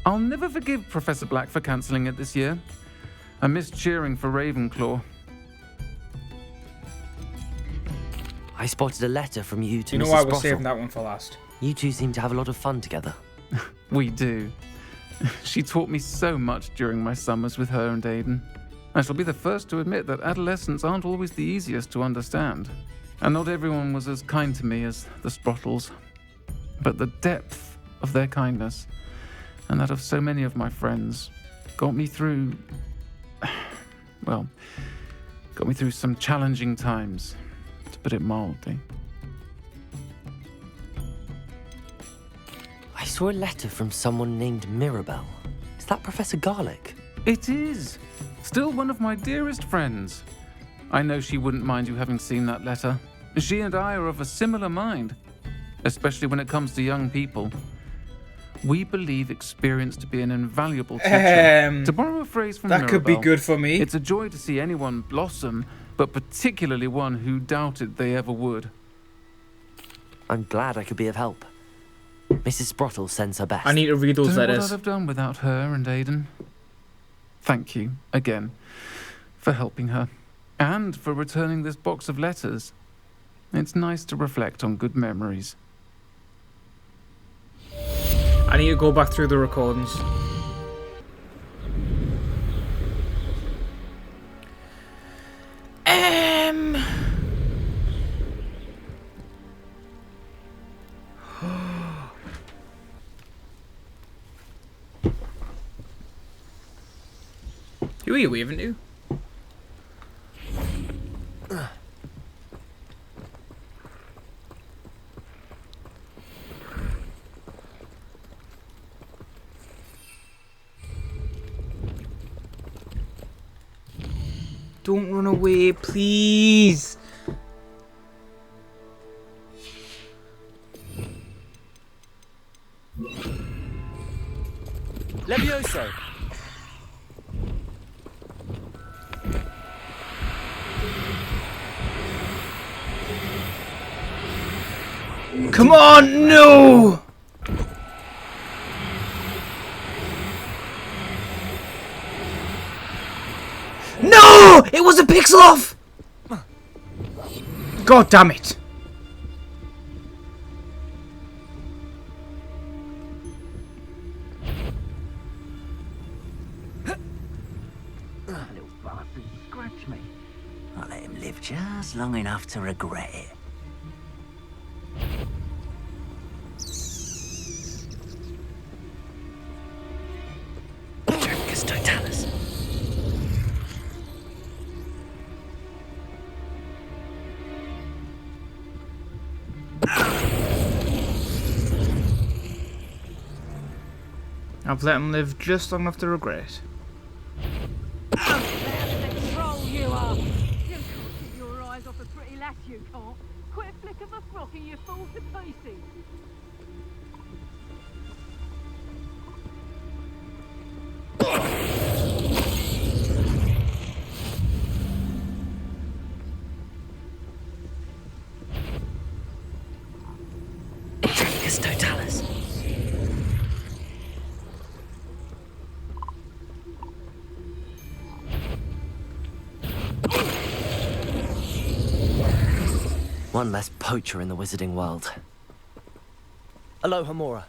I'll never forgive Professor Black for cancelling it this year. I missed cheering for Ravenclaw. I spotted a letter from you to Mrs. You know why we're Sprottle. saving that one for last. You two seem to have a lot of fun together. We do. She taught me so much during my summers with her and Aidan. I shall be the first to admit that adolescents aren't always the easiest to understand. And not everyone was as kind to me as the Sprottles. But the depth of their kindness, and that of so many of my friends, got me through... well, got me through some challenging times, to put it mildly. I saw a letter from someone named Mirabelle. Is that Professor Garlick? It is. Still one of my dearest friends. I know she wouldn't mind you having seen that letter. She and I are of a similar mind, especially when it comes to young people. We believe experience to be an invaluable teacher. To borrow a phrase from that Mirabelle, could be good for me. It's a joy to see anyone blossom, but particularly one who doubted they ever would. I'm glad I could be of help. Mrs. Sprottle sends her best. I need to read those Don't know letters. what I'd have done without her and Aidan. Thank you, again, for helping her, and for returning this box of letters. It's nice to reflect on good memories. I need to go back through the recordings. Who are you waving to? Don't run away, please. Levioso. Come on, no! No! It was a pixel off! God damn it. Little bastard, scratch me. I'll let him live just long enough to regret it. Dracus Totalis. I've let him live just long enough to regret it. Troll you are! You can't keep your eyes off a pretty lass, you can't. Quit a flick of a frock and you fall to pieces. Tricus totalis. One less poacher in the wizarding world. Aloha, Mora.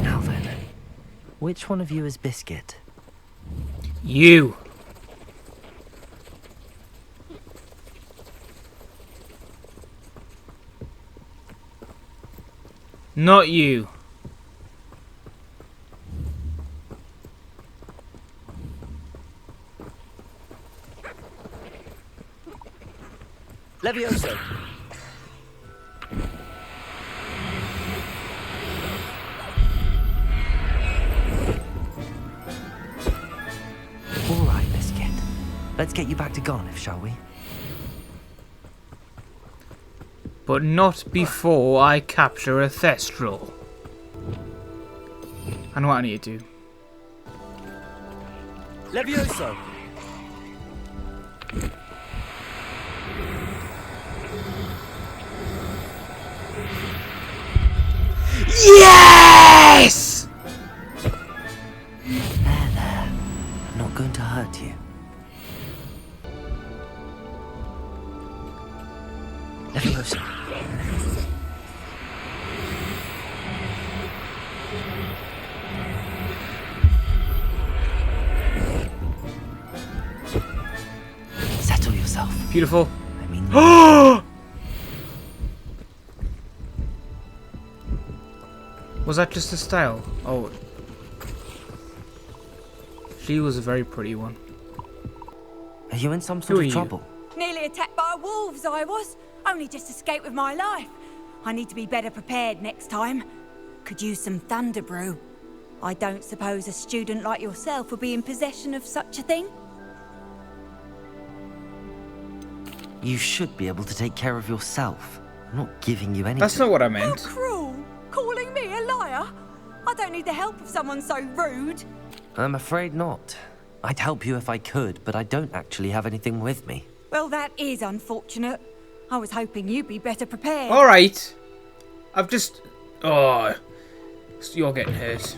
Now then, which one of you is Biscuit? You. Not you. Levioso. All right, Biscuit. Let's get you back to Garniff, shall we? But not before I capture a Thestral. I know what I need to do. Levioso. Yes! There. I'm not going to hurt you. Levioso. Settle yourself. Beautiful. I mean, was that just a style? Oh. She was a very pretty one. Are you in some sort Who of are you? trouble? Nearly attacked by wolves, I was. Only just escaped with my life. I need to be better prepared next time. Could use some thunder brew. I don't suppose a student like yourself would be in possession of such a thing? You should be able to take care of yourself. I'm not giving you anything. That's not what I How meant. cruel! Calling me a liar? I don't need the help of someone so rude. I'm afraid not. I'd help you if I could, but I don't actually have anything with me. Well, that is unfortunate. I was hoping you'd be better prepared. Alright. I've just... Oh. You're getting hurt.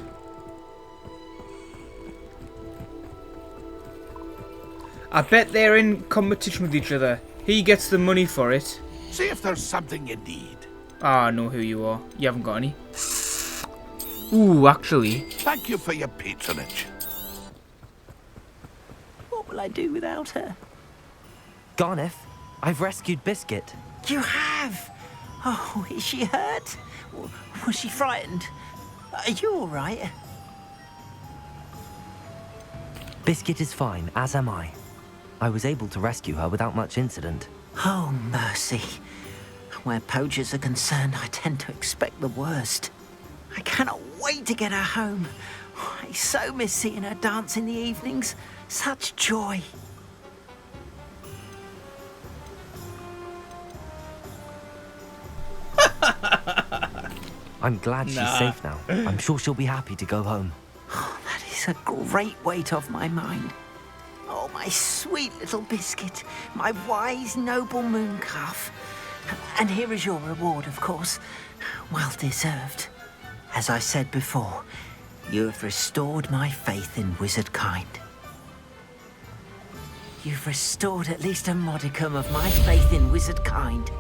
I bet they're in competition with each other. He gets the money for it. See if there's something you need. Ah, I know who you are. You haven't got any. Ooh, actually. Thank you for your patronage. What will I do without her? Garniff, I've rescued Biscuit. You have? Oh, is she hurt? Was she frightened? Are you all right? Biscuit is fine, as am I. I was able to rescue her without much incident. Oh, mercy. Where poachers are concerned, I tend to expect the worst. I cannot wait to get her home. I so miss seeing her dance in the evenings. Such joy. I'm glad she's safe now. I'm sure she'll be happy to go home. Oh, that is a great weight off my mind. Oh, my sweet little Biscuit, my wise, noble moon calf. And here is your reward, of course. Well deserved. As I said before, you have restored my faith in wizard kind. You've restored at least a modicum of my faith in wizard kind.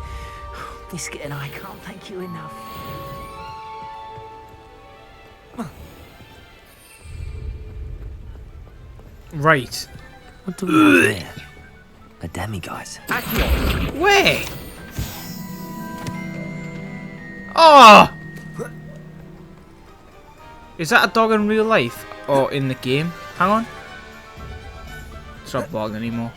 Biscuit and I can't thank you enough. Right. What do we have here? A demiguise. Where? Oh! Is that a dog in real life or in the game? Hang on. It's not barking anymore.